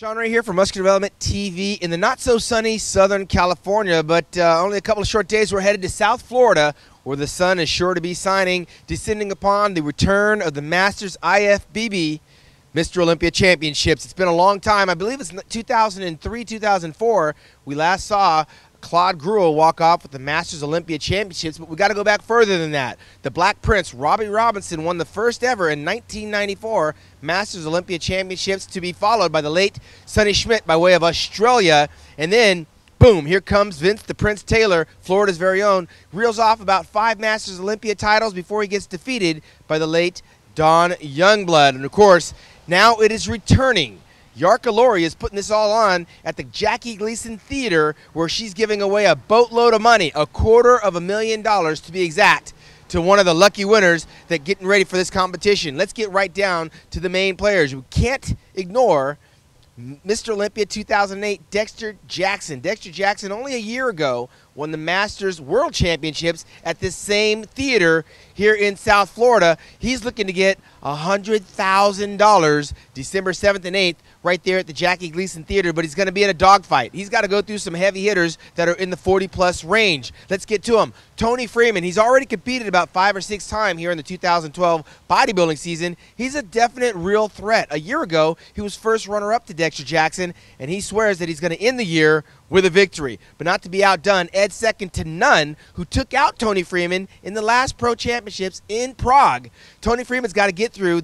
Sean Ray here from Muscular Development TV in the not-so-sunny Southern California, but only a couple of short days we're headed to South Florida, where the sun is sure to be shining, descending upon the return of the Masters IFBB Mr. Olympia Championships. It's been a long time. I believe it's 2003, 2004. We last saw Claude Gruel walk off with the Masters Olympia Championships, but we got to go back further than that. The Black Prince, Robbie Robinson, won the first ever in 1994 Masters Olympia Championships, to be followed by the late Sonny Schmidt by way of Australia. And then, boom, here comes Vince the Prince Taylor, Florida's very own, reels off about 5 Masters Olympia titles before he gets defeated by the late Don Youngblood. And of course, now it is returning. Yarka Lori is putting this all on at the Jackie Gleason Theater, where she's giving away a boatload of money, $250,000 to be exact, to one of the lucky winners that getting ready for this competition. Let's get right down to the main players. We can't ignore Mr. Olympia 2008, Dexter Jackson. Dexter Jackson, only a year ago, won the Masters World Championships at this same theater here in South Florida. He's looking to get $100,000 December 7th and 8th right there at the Jackie Gleason Theater, but he's going to be in a dogfight. He's got to go through some heavy hitters that are in the 40-plus range. Let's get to him. Tony Freeman, he's already competed about 5 or 6 times here in the 2012 bodybuilding season. He's a definite real threat. A year ago, he was first runner-up to Dexter Jackson, and he swears that he's going to end the year with a victory. But not to be outdone, Ed second to none, who took out Tony Freeman in the last Pro Championships in Prague. Tony Freeman's got to get through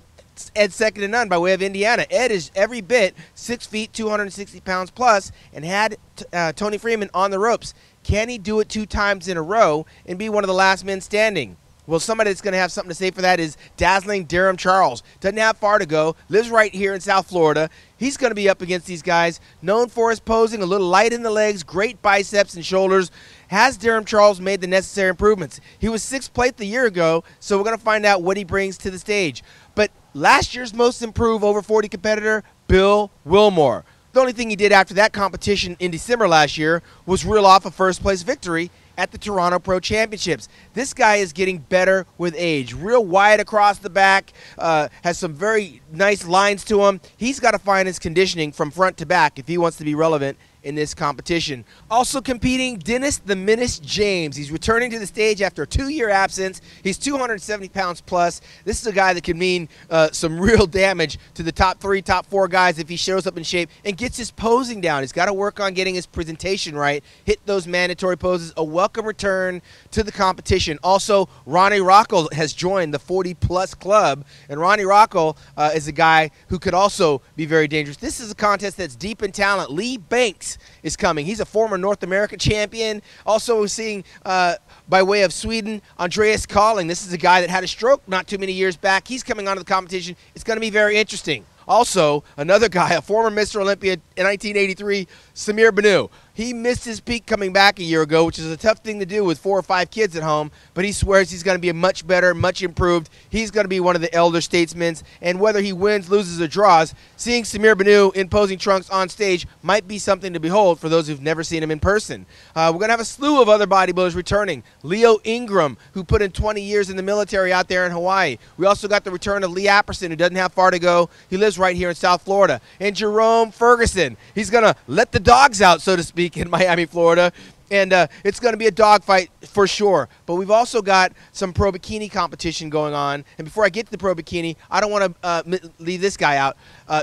Ed second to none by way of Indiana. Ed is every bit 6 feet, 260 pounds plus, and had Tony Freeman on the ropes. Can he do it 2 times in a row and be one of the last men standing? Well, somebody that's going to have something to say for that is dazzling Durham Charles. Doesn't have far to go, lives right here in South Florida. He's going to be up against these guys, known for his posing, a little light in the legs, great biceps and shoulders. Has Durham Charles made the necessary improvements? He was 6th place the year ago, so we're going to find out what he brings to the stage. But last year's most improved over 40 competitor, Bill Wilmore. The only thing he did after that competition in December last year was reel off a first-place victory at the Toronto Pro Championships. This guy is getting better with age. Real wide across the back, has some very nice lines to him. He's got to find his conditioning from front to back if he wants to be relevant in this competition. Also competing, Dennis the Menace James. He's returning to the stage after a 2-year absence. He's 270 pounds plus. This is a guy that could mean some real damage to the top 3, top 4 guys if he shows up in shape and gets his posing down. He's got to work on getting his presentation right, hit those mandatory poses. A welcome return to the competition. Also, Ronnie Rockel has joined the 40-plus club, and Ronnie Rockel is a guy who could also be very dangerous. This is a contest that's deep in talent. Lee Banks is coming. He's a former North American champion. Also seeing by way of Sweden, Andreas Kalling. This is a guy that had a stroke not too many years back. He's coming onto the competition. It's going to be very interesting. Also, another guy, a former Mr. Olympia in 1983, Samir Banu. He missed his peak coming back a year ago, which is a tough thing to do with 4 or 5 kids at home, but he swears he's going to be much better, much improved. He's going to be one of the elder statesmen, and whether he wins, loses, or draws, seeing Samir Banu in posing trunks on stage might be something to behold for those who've never seen him in person. We're going to have a slew of other bodybuilders returning. Leo Ingram, who put in 20 years in the military out there in Hawaii. We also got the return of Lee Apperson, who doesn't have far to go. He lives right here in South Florida. And Jerome Ferguson. He's going to let the dogs out, so to speak, in Miami, Florida. And it's going to be a dogfight for sure. But we've also got some pro bikini competition going on. And before I get to the pro bikini, I don't want to leave this guy out.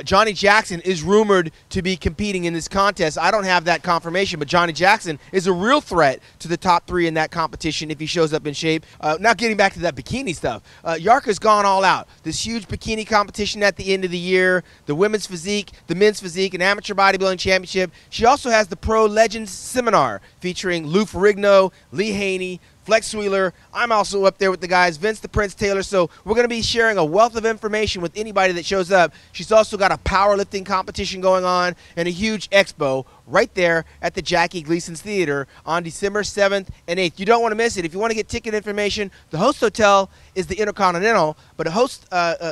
Johnny Jackson is rumored to be competing in this contest. I don't have that confirmation, but Johnny Jackson is a real threat to the top 3 in that competition if he shows up in shape. Now getting back to that bikini stuff, Yarka's gone all out. This huge bikini competition at the end of the year, the women's physique, the men's physique, an amateur bodybuilding championship. She also has the Pro Legends Seminar featuring Lou Ferrigno, Lee Haney, Flex Wheeler. I'm also up there with the guys, Vince the Prince Taylor, so we're going to be sharing a wealth of information with anybody that shows up. She's also got a powerlifting competition going on and a huge expo right there at the Jackie Gleason Theater on December 7th and 8th. You don't want to miss it. If you want to get ticket information, the host hotel is the Intercontinental, but a host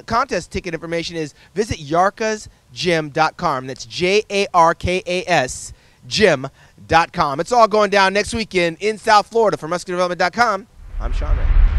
contest ticket information is visit yarkasgym.com. That's Jarkas gym.com. It's all going down next weekend in South Florida. For musculardevelopment.com, I'm Sean Ray.